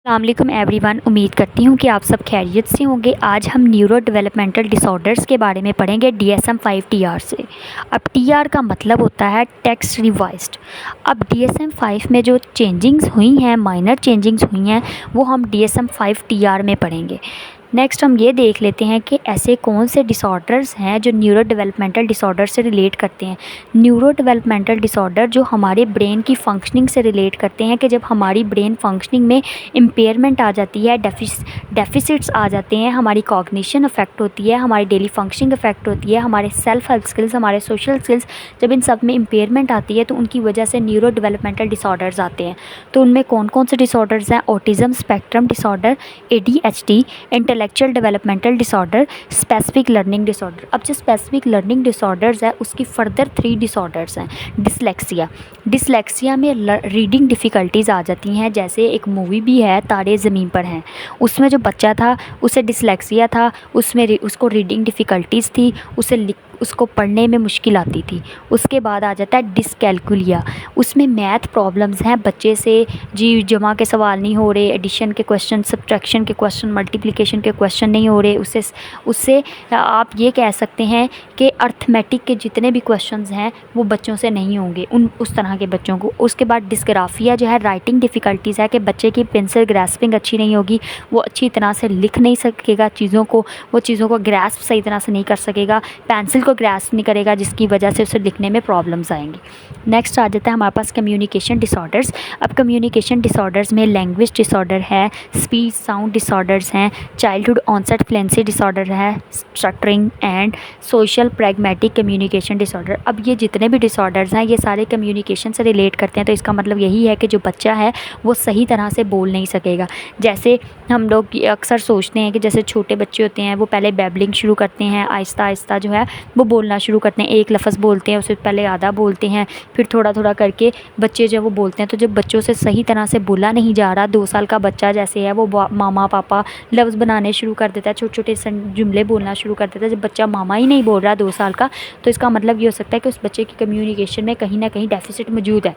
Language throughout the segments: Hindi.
अस्सलामुअलैकुम एवरीवन। उम्मीद करती हूँ कि आप सब खैरियत से होंगे। आज हम न्यूरो डेवलपमेंटल डिसऑर्डर्स के बारे में पढ़ेंगे DSM-5 TR से। अब TR का मतलब होता है टेक्स्ट रिवाइज्ड। अब DSM-5 में जो चेंजिंग्स हुई हैं, माइनर चेंजिंग्स हुई हैं, वो हम DSM-5 TR में पढ़ेंगे। नेक्स्ट हम ये देख लेते हैं कि ऐसे कौन से डिसऑर्डर्स हैं जो न्यूरो डेवलपमेंटल डिसऑर्डर से रिलेट करते हैं। न्यूरो डेवलपमेंटल डिसऑर्डर जो हमारे ब्रेन की फंक्शनिंग से रिलेट करते हैं कि जब हमारी ब्रेन फंक्शनिंग में इम्पेयरमेंट आ जाती है, डेफिसिट्स आ जाते हैं, हमारी कॉग्निशन अफेक्ट होती है, हमारी डेली फंक्शनिंग अफेक्ट होती है, हमारे सेल्फ हेल्प स्किल्स, हमारे सोशल स्किल्स, जब इन सब में इम्पेयरमेंट आती है तो उनकी वजह से न्यूरो डेवलपमेंटल डिसऑर्डर्स आते हैं। तो उनमें कौन कौन से डिसऑर्डर्स हैं? Autism spectrum disorder, ADHD, intellectual developmental disorder, specific learning disorder. अब जो स्पेसिफिक लर्निंग डिसऑर्डर्स है उसकी फर्दर 3 डिसऑर्डर्स हैं। डिसलेक्सिया में रीडिंग डिफ़िकल्टीज़ आ जाती हैं। जैसे एक मूवी भी है तारे ज़मीन पर हैं, उसमें जो बच्चा था उसे डिसलेक्सिया था, उसमें उसको रीडिंग डिफ़िकल्टीज़ थी, उसको पढ़ने में मुश्किल आती थी। उसके बाद आ जाता है डिसकैलकुलिया, उसमें मैथ प्रॉब्लम्स हैं, बच्चे से जी जमा के सवाल नहीं हो रहे, एडिशन के क्वेश्चन, सब्ट्रैक्शन के क्वेश्चन, मल्टीप्लिकेशन के क्वेश्चन नहीं हो रहे। उससे आप ये कह सकते हैं कि अर्थमेटिक के जितने भी क्वेश्चंस हैं वो बच्चों से नहीं होंगे, उस तरह के बच्चों को। उसके बाद डिस्ग्राफिया जो है, राइटिंग डिफ़िकल्टीज़ है कि बच्चे की पेंसिल ग्रास्पिंग अच्छी नहीं होगी, वो अच्छी तरह से लिख नहीं सकेगा चीज़ों को, वो चीज़ों को ग्रास्प सही तरह से नहीं कर सकेगा, पेंसिल को ग्रास्प नहीं करेगा, जिसकी वजह से उसे लिखने में प्रॉब्लम्स आएंगी। नेक्स्ट आ जाता है हमारे पास कम्युनिकेशन डिसऑर्डर्स। अब कम्युनिकेशन डिसऑर्डर्स में लैंग्वेज डिसऑर्डर है, स्पीच साउंड डिसऑर्डर्स हैं, चाइल्डहुड ऑनसेट फ्लुएंसी डिसऑर्डर है, stuttering and social pragmatic communication disorder. अब ये जितने भी डिसऑर्डर्स हैं ये सारे कम्युनिकेशन से रिलेट करते हैं। तो इसका मतलब यही है कि जो बच्चा है वो सही तरह से बोल नहीं सकेगा। जैसे हम लोग अक्सर सोचते हैं कि जैसे छोटे बच्चे होते हैं वो पहले बैबलिंग शुरू करते हैं, आहिस्ता आहिस्ता जो है वो बोलना शुरू करते हैं। एक लफ्ज़ बोलते हैं, उससे पहले आधा बोलते हैं, फिर थोड़ा थोड़ा करके बच्चे जब वो बोलते हैं, तो जब बच्चों से सही तरह से बोला नहीं जा रहा, 2 साल का बच्चा जैसे है वो मामा पापा लफ्ज़ बनाने शुरू कर देता है, छोटे छोटे जुमले बोलना शुरू कर देता है। जब बच्चा मामा ही नहीं बोल रहा 2 साल का, तो इसका मतलब ये हो सकता है कि उस बच्चे की कम्युनिकेशन में कहीं ना कहीं डेफिसिट मौजूद है।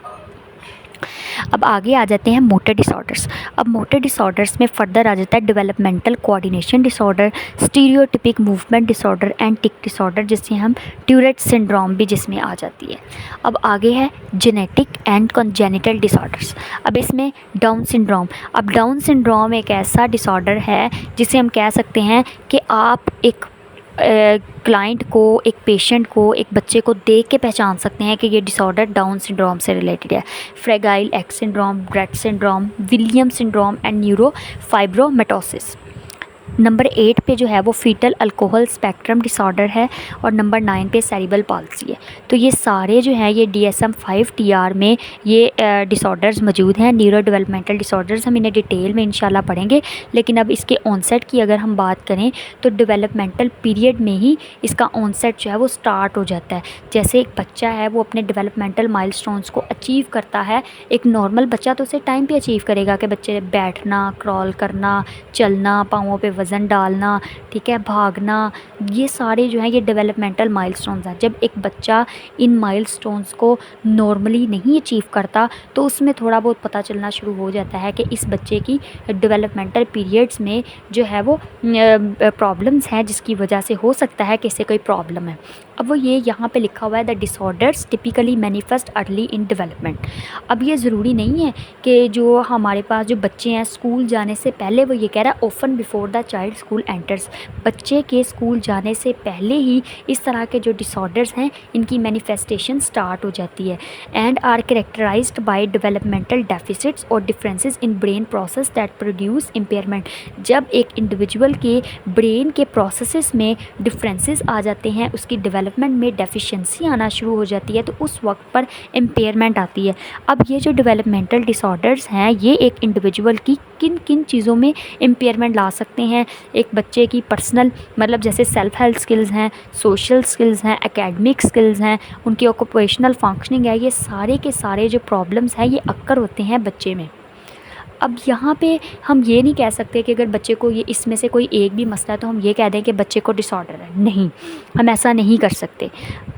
अब आगे आ जाते हैं मोटर डिसऑर्डर्स। अब मोटर डिसऑर्डर्स में फर्दर आ जाता है developmental coordination disorder, stereotypic movement disorder and tic disorder, जिससे हम ट्यूरेट सिंड्रोम भी जिसमें आ जाती है। अब आगे है जेनेटिक एंड कॉन्जेनिटल डिसऑर्डर्स। अब इसमें डाउन सिंड्रोम। अब डाउन सिंड्रोम एक ऐसा डिसऑर्डर है जिसे हम कह सकते हैं कि आप एक क्लाइंट को, एक पेशेंट को, एक बच्चे को देख के पहचान सकते हैं कि ये डिसऑर्डर डाउन सिंड्रोम से रिलेटेड है। Fragile X syndrome, Rett syndrome, William syndrome and neurofibromatosis. Number 8 पे जो है वो फीटल अल्कोहल स्पेक्ट्रम डिसऑर्डर है और नंबर 9 पे सेरिब्रल पाल्सी है। तो ये सारे जो हैं ये DSM-5 TR में ये डिसऑर्डर्स मौजूद हैं, न्यूरो डेवलपमेंटल डिसऑर्डर्स। हम इन्हें डिटेल में इंशाल्लाह पढ़ेंगे, लेकिन अब इसके ऑनसेट की अगर हम बात करें तो डेवलपमेंटल पीरियड में ही इसका ऑनसेट जो है वो स्टार्ट हो जाता है। जैसे एक बच्चा है वो अपने डेवलपमेंटल माइलस्टोन्स को अचीव करता है, एक नॉर्मल बच्चा तो उसे टाइम पे अचीव करेगा कि बच्चे बैठना, क्रॉल करना, चलना, पाँवों पे वज़न डालना, ठीक है, भागना, ये सारे जो हैं ये डेवलपमेंटल माइलस्टोन्स हैं। जब एक बच्चा इन माइलस्टोन्स को नॉर्मली नहीं अचीव करता तो उसमें थोड़ा बहुत पता चलना शुरू हो जाता है कि इस बच्चे की डेवलपमेंटल पीरियड्स में जो है वो प्रॉब्लम्स हैं, जिसकी वजह से हो सकता है कि इसे कोई प्रॉब्लम है। अब वो ये यहाँ पे लिखा हुआ है the disorders typically manifest early in development. अब ये ज़रूरी नहीं है कि जो हमारे पास जो बच्चे हैं स्कूल जाने से पहले, वो ये कह रहा है often before the child school enters, बच्चे के स्कूल जाने से पहले ही इस तरह के जो डिसऑर्डर्स हैं इनकी मैनिफेस्टेशन स्टार्ट हो जाती है। And are characterized by developmental deficits और differences in brain process that produce impairment. जब एक इंडिविजुअल के ब्रेन के प्रोसेसेस में डिफरेंसेस आ जाते हैं, उसकी डेवलपमेंट में डेफिशिएंसी आना शुरू हो जाती है, तो उस वक्त पर इम्पेयरमेंट आती है। अब ये जो डेवलपमेंटल डिसऑर्डर्स हैं ये एक इंडिविजुअल की किन किन चीज़ों में इम्पेयरमेंट ला सकते हैं? एक बच्चे की पर्सनल मतलब जैसे सेल्फ हेल्प स्किल्स हैं, सोशल स्किल्स हैं, एकेडमिक स्किल्स हैं, उनकी ऑक्यूपेशनल फंक्शनिंग है, ये सारे के सारे जो प्रॉब्लम्स हैं ये अक्कर होते हैं बच्चे में। अब यहाँ पे हम ये नहीं कह सकते कि अगर बच्चे को ये इसमें से कोई एक भी मसला है तो हम ये कह दें कि बच्चे को डिसऑर्डर है, नहीं, हम ऐसा नहीं कर सकते।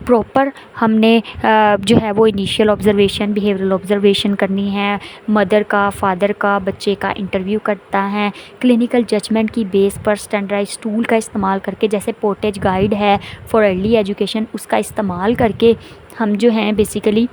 प्रॉपर हमने जो है वो इनिशियल ऑब्जर्वेशन, बिहेवियरल ऑब्जर्वेशन करनी है, मदर का, फादर का, बच्चे का इंटरव्यू करता है, क्लिनिकल जजमेंट की बेस पर स्टैंडर्डाइज टूल का इस्तेमाल करके, जैसे पोर्टेज गाइड है फॉर अर्ली एजुकेशन, उसका इस्तेमाल करके हम जो हैं बेसिकली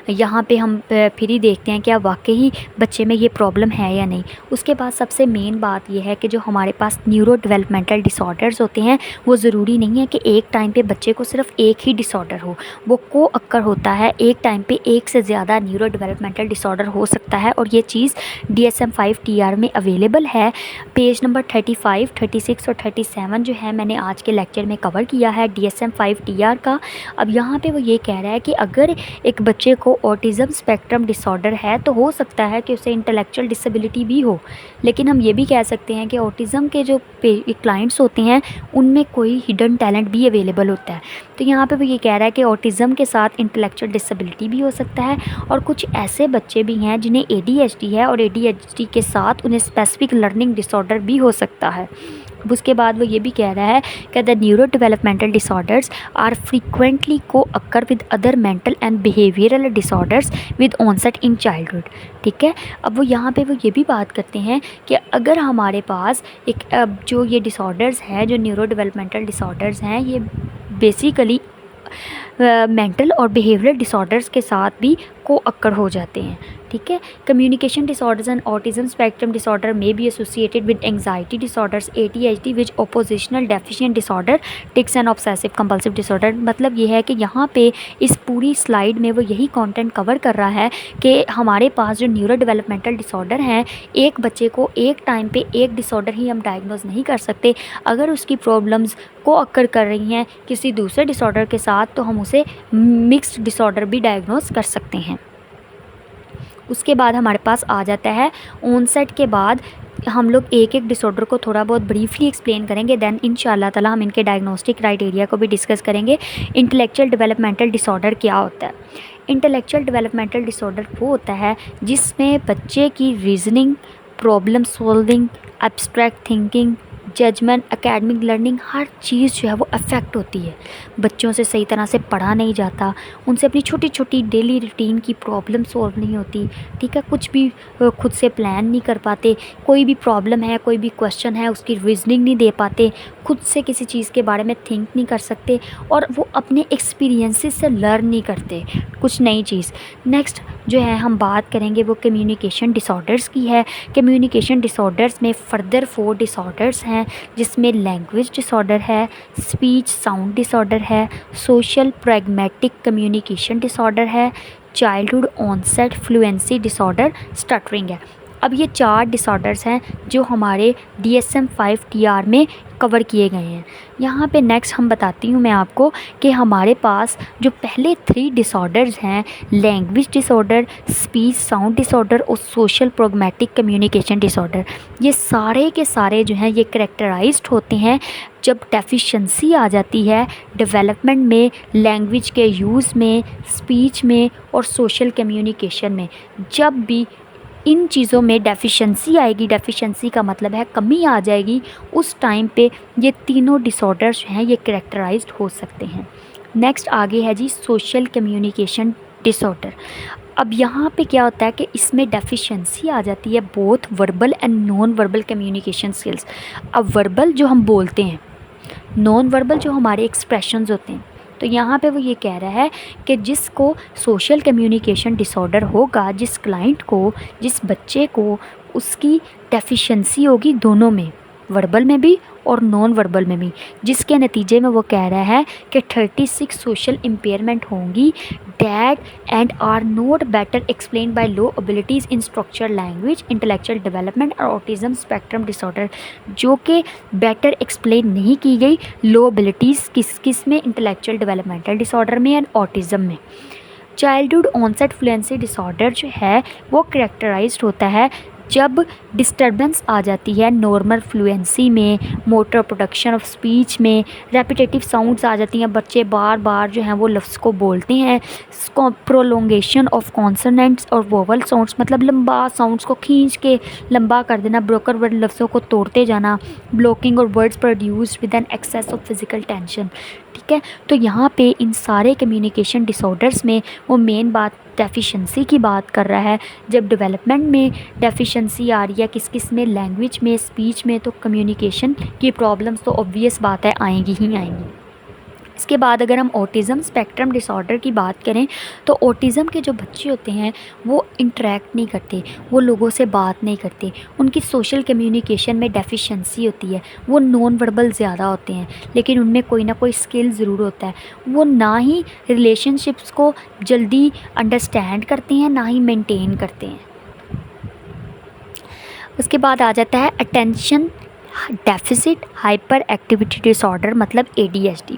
यहाँ पे हम फिर ही देखते हैं कि अब वाकई बच्चे में ये प्रॉब्लम है या नहीं। उसके बाद सबसे मेन बात ये है कि जो हमारे पास न्यूरो डेवलपमेंटल डिसऑर्डर्स होते हैं वो ज़रूरी नहीं है कि एक टाइम पे बच्चे को सिर्फ एक ही डिसऑर्डर हो, वो को अक्कर होता है, एक टाइम पे एक से ज़्यादा न्यूरो डेवलपमेंटल डिसऑर्डर हो सकता है। और ये चीज़ DSM-5 TR में अवेलेबल है। पेज नंबर 35, 36 और 37 जो है मैंने आज के लेक्चर में कवर किया है DSM-5 TR का। अब यहाँ पे वो ये कह रहा है कि अगर एक बच्चे को ऑटिज़म स्पेक्ट्रम डिसऑर्डर है तो हो सकता है कि उसे इंटेलेक्चुअल डिसेबिलिटी भी हो, लेकिन हम ये भी कह सकते हैं कि ऑटिज़म के जो क्लाइंट्स होते हैं उनमें कोई हिडन टैलेंट भी अवेलेबल होता है। तो यहाँ पे वो ये कह रहा है कि ऑटिज़म के साथ इंटेलेक्चुअल डिसेबिलिटी भी हो सकता है, और कुछ ऐसे बच्चे भी हैं जिन्हें ADHD है और ADHD के साथ उन्हें स्पेसिफिक लर्निंग डिसऑर्डर भी हो सकता है। अब उसके बाद वो ये भी कह रहा है कि the neuro developmental disorders are frequently co-occur with other mental and behavioural disorders with onset in childhood. ठीक है, अब वो यहाँ पे वो ये भी बात करते हैं कि अगर हमारे पास एक जो ये डिसऑर्डर्स हैं, जो न्यूरो डेवलपमेंटल डिसऑर्डर्स हैं, ये बेसिकली मेंटल और बिहेवियरल डिसऑर्डर्स के साथ भी को अक्कर हो जाते हैं। ठीक है, communication disorders and autism spectrum disorder may be associated with anxiety disorders, ADHD which oppositional deficient disorder, tics and obsessive compulsive disorder. मतलब ये है कि यहाँ पे इस पूरी स्लाइड में वो यही कंटेंट कवर कर रहा है कि हमारे पास जो न्यूरो डेवलपमेंटल डिसऑर्डर हैं, एक बच्चे को एक टाइम पे एक डिसऑर्डर ही हम डायग्नोज नहीं कर सकते। अगर उसकी प्रॉब्लम्स को अक्कर कर रही हैं किसी दूसरे डिसऑर्डर के साथ तो हम उसे मिक्स्ड डिसऑर्डर भी डायग्नोज कर सकते हैं। उसके बाद हमारे पास आ जाता है ऑनसेट के बाद हम लोग एक एक डिसऑर्डर को थोड़ा बहुत ब्रीफली एक्सप्लेन करेंगे, देन इंशाल्लाह ताला हम इनके डायग्नोस्टिक क्राइटेरिया को भी डिस्कस करेंगे। इंटेलेक्चुअल डेवलपमेंटल डिसऑर्डर क्या होता है? इंटेलेक्चुअल डेवलपमेंटल डिसऑर्डर वो होता है जिसमें बच्चे की reasoning, problem solving, abstract thinking, judgment, academic learning, हर चीज़ जो है वो अफेक्ट होती है। बच्चों से सही तरह से पढ़ा नहीं जाता, उनसे अपनी छोटी छोटी डेली रूटीन की प्रॉब्लम सॉल्व नहीं होती। ठीक है, कुछ भी खुद से प्लान नहीं कर पाते, कोई भी प्रॉब्लम है, कोई भी क्वेश्चन है, उसकी रीजनिंग नहीं दे पाते, खुद से किसी चीज़ के बारे में थिंक नहीं कर सकते, और वो अपने एक्सपीरियंसेस से लर्न नहीं करते कुछ नई चीज़। नेक्स्ट जो है हम बात करेंगे वो कम्युनिकेशन डिसऑर्डर्स की है। कम्युनिकेशन डिसऑर्डर्स में फर्दर 4 डिसऑर्डर्स हैं, जिसमें लैंग्वेज डिसऑर्डर है, स्पीच साउंड डिसऑर्डर है, सोशल प्रैग्मेटिक कम्युनिकेशन डिसऑर्डर है, childhood onset fluency disorder, stuttering है। अब ये 4 डिसऑर्डर्स हैं जो हमारे DSM-5 TR में कवर किए गए हैं। यहाँ पे नेक्स्ट हम बताती हूँ मैं आपको कि हमारे पास जो पहले 3 डिसऑर्डर्स हैं, language disorder, speech sound disorder और सोशल प्रैग्मेटिक कम्युनिकेशन डिसऑर्डर, ये सारे के सारे जो हैं ये कैरेक्टराइज्ड होते हैं जब डेफिशिएंसी आ जाती है डेवलपमेंट में, लैंग्वेज के यूज़ में, स्पीच में और सोशल कम्युनिकेशन में। जब भी इन चीज़ों में डेफिशिएंसी आएगी, डेफिशिएंसी का मतलब है कमी आ जाएगी, उस टाइम पे ये तीनों डिसऑर्डर्स जो हैं ये कैरेक्टराइज्ड हो सकते हैं। नेक्स्ट आगे है जी सोशल कम्युनिकेशन डिसऑर्डर। अब यहाँ पे क्या होता है कि इसमें डेफिशिएंसी आ जाती है both verbal and non verbal communication skills. अब वर्बल जो हम बोलते हैं, नॉन वर्बल जो हमारे एक्सप्रेशंस होते हैं, तो यहाँ पे वो ये कह रहा है कि जिसको सोशल कम्युनिकेशन डिसऑर्डर होगा, जिस क्लाइंट को, जिस बच्चे को, उसकी डेफिशिएंसी होगी दोनों में, वर्बल में भी और नॉन वर्बल में भी, जिसके नतीजे में वो कह रहा है कि 36 सोशल इम्पेयरमेंट होंगी that and are not better explain by low abilities in structure language, intellectual development और ऑटिज़म स्पेक्ट्रम डिसऑर्डर, जो कि बेटर एक्सप्लेन नहीं की गई लो एबिलिटीज़ किस में, इंटेलेक्चुअल डेवलपमेंटल डिसऑर्डर में एंड ऑटिज़म में। चाइल्डहुड ऑनसेट फ्लुएंसी डिसऑर्डर जो है वो कैरेक्टराइज्ड होता है जब डिस्टर्बेंस आ जाती है नॉर्मल फ्लुएंसी में, मोटर प्रोडक्शन ऑफ स्पीच में, रेपिटेटिव साउंड्स आ जाती हैं, बच्चे बार बार जो हैं वो लफ्ज़ को बोलते हैं, प्रोलोंगेशन ऑफ कॉन्सोनेंट्स और वोवल साउंड्स, मतलब लंबा साउंड्स को खींच के लंबा कर देना, ब्रोकर वर्ड लफ्ज़ों को तोड़ते जाना, ब्लॉकिंग और words produced with an excess of physical tension. ठीक है, तो यहाँ पे इन सारे कम्युनिकेशन डिसऑर्डर्स में वो मेन बात डेफिशिएंसी की बात कर रहा है। जब डेवलपमेंट में डेफिशिएंसी आ रही है किस किस में, लैंग्वेज में, स्पीच में, तो कम्युनिकेशन की प्रॉब्लम्स तो ऑब्वियस बात है आएंगी ही आएंगी। इसके बाद अगर हम ऑटिज़म स्पेक्ट्रम डिसऑर्डर की बात करें तो ऑटिज़म के जो बच्चे होते हैं वो इंटरेक्ट नहीं करते, वो लोगों से बात नहीं करते, उनकी सोशल कम्युनिकेशन में डेफिशिएंसी होती है, वो नॉन वर्बल ज़्यादा होते हैं, लेकिन उनमें कोई ना कोई स्किल ज़रूर होता है। वो ना ही रिलेशनशिप्स को जल्दी अंडरस्टैंड करते हैं, ना ही मेंटेन करते हैं। उसके बाद आ जाता है attention deficit hyper activity disorder, मतलब ADHD।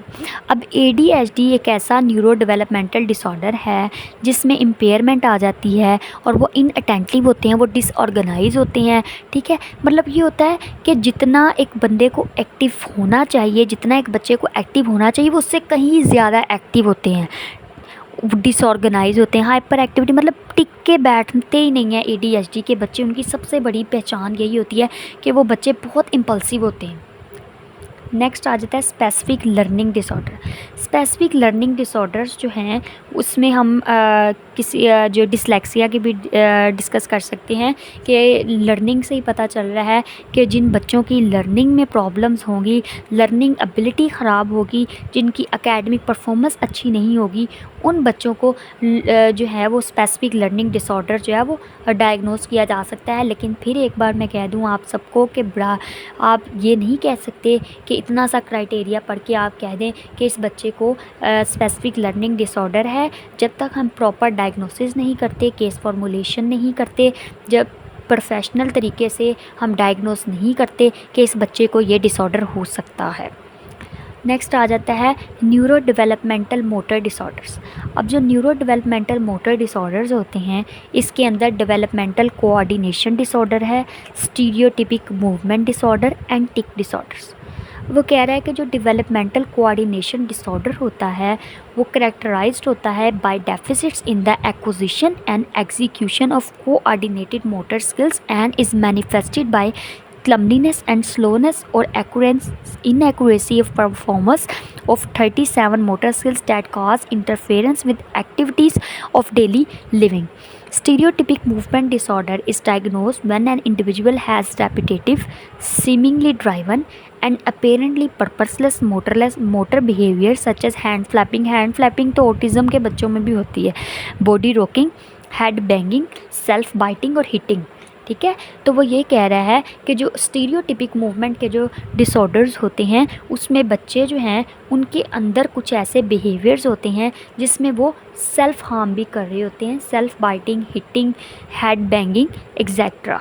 अब ADHD एक ऐसा न्यूरो डेवलपमेंटल डिसऑर्डर है जिसमें इम्पेयरमेंट आ जाती है और वो इनअटेंटिव होते हैं, वो डिसऑर्गेनाइज होते हैं। ठीक है, मतलब ये होता है कि जितना एक बंदे को एक्टिव होना चाहिए, जितना एक बच्चे को एक्टिव होना चाहिए, वो उससे कहीं ज़्यादा एक्टिव होते हैं, डिसऑर्गेनाइज होते हैं। हाइपर एक्टिविटी मतलब टिक के बैठते ही नहीं है ADHD के बच्चे। उनकी सबसे बड़ी पहचान यही होती है कि वो बच्चे बहुत इम्पल्सिव होते हैं। नेक्स्ट आ जाता है specific learning disorder. Specific learning disorders जो हैं उसमें हम किसी जो डिसलेक्सिया की भी डिस्कस कर सकते हैं कि लर्निंग से ही पता चल रहा है कि जिन बच्चों की लर्निंग में प्रॉब्लम्स होंगी, लर्निंग एबिलिटी ख़राब होगी, जिनकी एकेडमिक परफॉर्मेंस अच्छी नहीं होगी, उन बच्चों को जो है वो स्पेसिफिक लर्निंग डिसऑर्डर जो है वो डायग्नोस किया जा सकता है। लेकिन फिर एक बार मैं कह दूं आप सबको कि बड़ा आप ये नहीं कह सकते कि इतना सा क्राइटेरिया पढ़ के आप कह दें कि इस बच्चे को स्पेसिफिक लर्निंग डिसऑर्डर है, जब तक हम प्रॉपर डायग्नोसिस नहीं करते, केस फॉर्मुलेशन नहीं करते, जब प्रोफेशनल तरीके से हम डायग्नोस नहीं करते कि इस बच्चे को ये डिसऑर्डर हो सकता है। नेक्स्ट आ जाता है न्यूरो डेवलपमेंटल मोटर डिसऑर्डर्स। अब जो न्यूरो डेवलपमेंटल मोटर डिसऑर्डर्स होते हैं इसके अंदर डेवलपमेंटल कोऑर्डिनेशन डिसऑर्डर है, stereotypic movement disorder and tic disorders. वो कह रहा है कि जो डेवलपमेंटल कोऑर्डिनेशन डिसऑर्डर होता है वो करेक्टराइज्ड होता है by deficits in the acquisition and execution of coordinated motor skills and is manifested by clumsiness and slowness or inaccuracy of performance of 37 motor skills that cause interference with activities of daily living. Stereotypic movement disorder is diagnosed when an individual has repetitive, seemingly driven and apparently purposeless motor behavior such as hand flapping. Hand flapping तो autism के बच्चों में भी होती है, body rocking, head banging, self biting और hitting। ठीक है, तो वो ये कह रहा है कि जो स्टीरियोटिपिक मूवमेंट के जो डिसऑर्डर्स होते हैं उसमें बच्चे जो हैं उनके अंदर कुछ ऐसे बिहेवियर्स होते हैं जिसमें वो सेल्फ हार्म भी कर रहे होते हैं, self biting, hitting, head banging etcetera.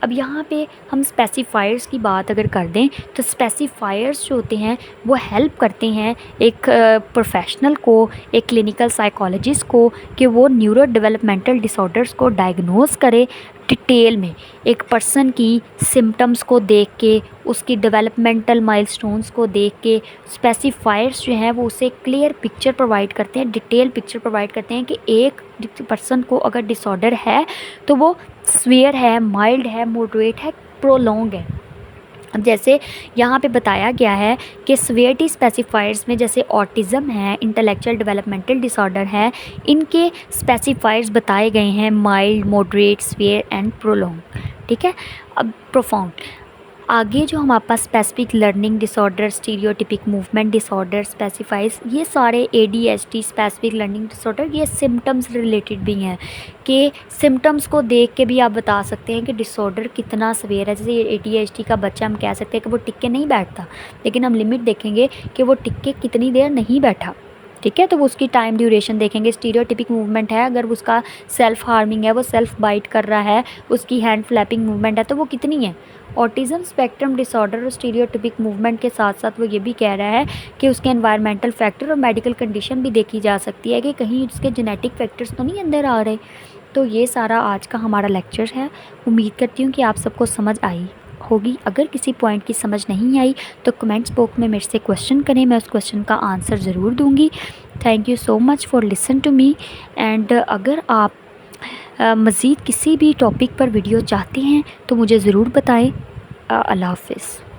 अब यहाँ पे हम स्पेसिफायर्स की बात अगर कर दें तो स्पेसिफायर्स जो होते हैं वो हेल्प करते हैं एक प्रोफेशनल को, एक क्लिनिकल साइकोलॉजिस्ट को कि वो न्यूरो डेवलपमेंटल डिसऑर्डर्स को डायग्नोस करे डिटेल में, एक पर्सन की सिम्टम्स को देख के, उसकी डेवलपमेंटल माइलस्टोन्स को देख के स्पेसिफायर्स जो हैं वो उसे क्लियर पिक्चर प्रोवाइड करते हैं, डिटेल पिक्चर प्रोवाइड करते हैं कि एक पर्सन को अगर डिसऑर्डर है तो वो सीवियर है, माइल्ड है, मॉडरेट है, प्रोलॉन्ग है। अब जैसे यहाँ पे बताया गया है कि सीवियरिटी स्पेसिफायर्स में जैसे ऑटिज़म है, इंटेलेक्चुअल डेवलपमेंटल डिसऑर्डर है, इनके स्पेसिफायर्स बताए गए हैं mild, moderate, severe and prolong. ठीक है, अब प्रोफाउंड आगे जो हमारे पास specific learning disorder, stereotypic movement disorder specifies, ये सारे ADHD स्पेसिफिक लर्निंग डिसऑर्डर ये सिम्टम्स रिलेटेड भी हैं कि सिम्टम्स को देख के भी आप बता सकते हैं कि डिसऑर्डर कितना सीवियर है। जैसे ADHD का बच्चा हम कह सकते हैं कि वो टिक के नहीं बैठता, लेकिन हम लिमिट देखेंगे कि वो टिक के कितनी देर नहीं बैठा। ठीक है, तो वो उसकी टाइम ड्यूरेशन देखेंगे। स्टीरियोटिपिक मूवमेंट है, अगर उसका सेल्फ हार्मिंग है, वो सेल्फ बाइट कर रहा है, उसकी हैंड फ्लैपिंग मूवमेंट है, तो वो कितनी है। ऑटिज़म स्पेक्ट्रम डिसऑर्डर और स्टीरियोटिपिक मूवमेंट के साथ साथ वो ये भी कह रहा है कि उसके एनवायरमेंटल फैक्टर और मेडिकल कंडीशन भी देखी जा सकती है कि कहीं उसके जेनेटिक फैक्टर्स तो नहीं अंदर आ रहे। तो ये सारा आज का हमारा लेक्चर है। उम्मीद करती हूँ कि आप सबको समझ आई होगी। अगर किसी पॉइंट की समझ नहीं आई तो कमेंट्स बॉक्स में मेरे से क्वेश्चन करें, मैं उस क्वेश्चन का आंसर ज़रूर दूँगी। Thank you so much for listen to me. And अगर आप मज़ीद किसी भी टॉपिक पर वीडियो चाहते हैं तो मुझे ज़रूर बताएं। अल्लाह हाफ़िज़।